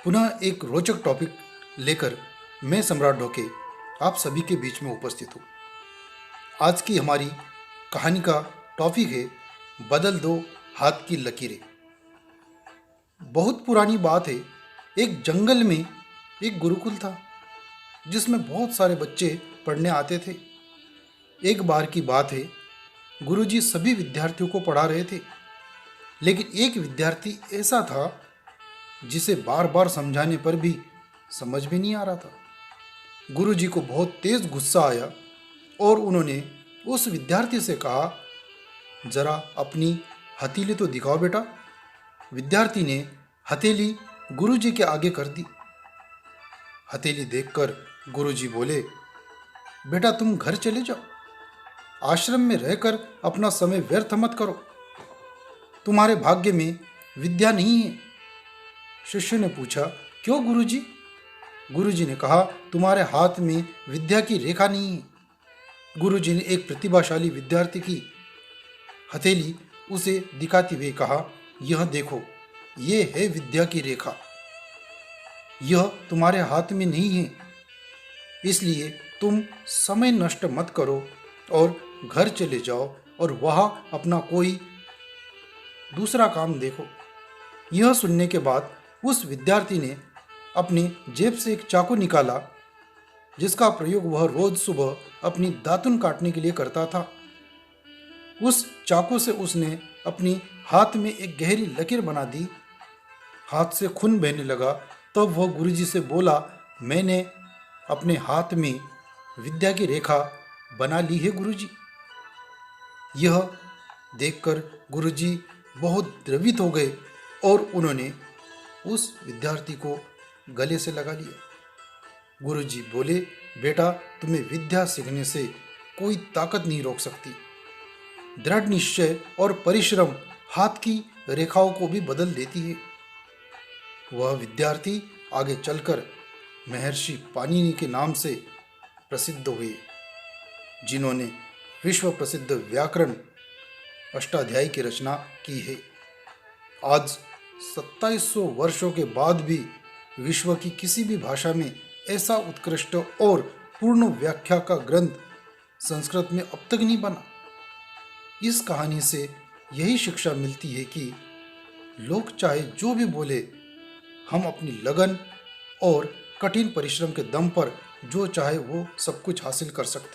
पुनः एक रोचक टॉपिक लेकर मैं सम्राट ढोके आप सभी के बीच में उपस्थित हूँ। आज की हमारी कहानी का टॉपिक है बदल दो हाथ की लकीरें। बहुत पुरानी बात है, एक जंगल में एक गुरुकुल था जिसमें बहुत सारे बच्चे पढ़ने आते थे। एक बार की बात है, गुरुजी सभी विद्यार्थियों को पढ़ा रहे थे, लेकिन एक विद्यार्थी ऐसा था जिसे बार बार समझाने पर भी समझ में नहीं आ रहा था। गुरुजी को बहुत तेज गुस्सा आया और उन्होंने उस विद्यार्थी से कहा, जरा अपनी हथेली तो दिखाओ बेटा। विद्यार्थी ने हथेली गुरुजी के आगे कर दी। हथेली देखकर गुरुजी बोले, बेटा तुम घर चले जाओ, आश्रम में रहकर अपना समय व्यर्थ मत करो, तुम्हारे भाग्य में विद्या नहीं है। शिष्य ने पूछा, क्यों गुरुजी? गुरुजी ने कहा, तुम्हारे हाथ में विद्या की रेखा नहीं है। गुरुजी ने एक प्रतिभाशाली विद्यार्थी की हथेली उसे दिखाते हुए कहा, यह देखो, ये है विद्या की रेखा, यह तुम्हारे हाथ में नहीं है, इसलिए तुम समय नष्ट मत करो और घर चले जाओ और वहाँ अपना कोई दूसरा काम देखो। यह सुनने के बाद उस विद्यार्थी ने अपनी जेब से एक चाकू निकाला, जिसका प्रयोग वह रोज सुबह अपनी दातुन काटने के लिए करता था। उस चाकू से उसने अपनी हाथ में एक गहरी लकीर बना दी। हाथ से खून बहने लगा। तब वह गुरुजी से बोला, मैंने अपने हाथ में विद्या की रेखा बना ली है गुरुजी। यह देखकर गुरुजी बहुत द्रवित हो गए और उन्होंने उस विद्यार्थी को गले से लगा लिया। गुरुजी बोले, बेटा तुम्हें विद्या सीखने से कोई ताकत नहीं रोक सकती। दृढ़ निश्चय और परिश्रम हाथ की रेखाओं को भी बदल देती है। वह विद्यार्थी आगे चलकर महर्षि पाणिनि के नाम से प्रसिद्ध हुए, जिन्होंने विश्व प्रसिद्ध व्याकरण अष्टाध्यायी की रचना की है। आज 2700 वर्षों के बाद भी विश्व की किसी भी भाषा में ऐसा उत्कृष्ट और पूर्ण व्याख्या का ग्रंथ संस्कृत में अब तक नहीं बना। इस कहानी से यही शिक्षा मिलती है कि लोग चाहे जो भी बोले, हम अपनी लगन और कठिन परिश्रम के दम पर जो चाहे वो सब कुछ हासिल कर सकते हैं।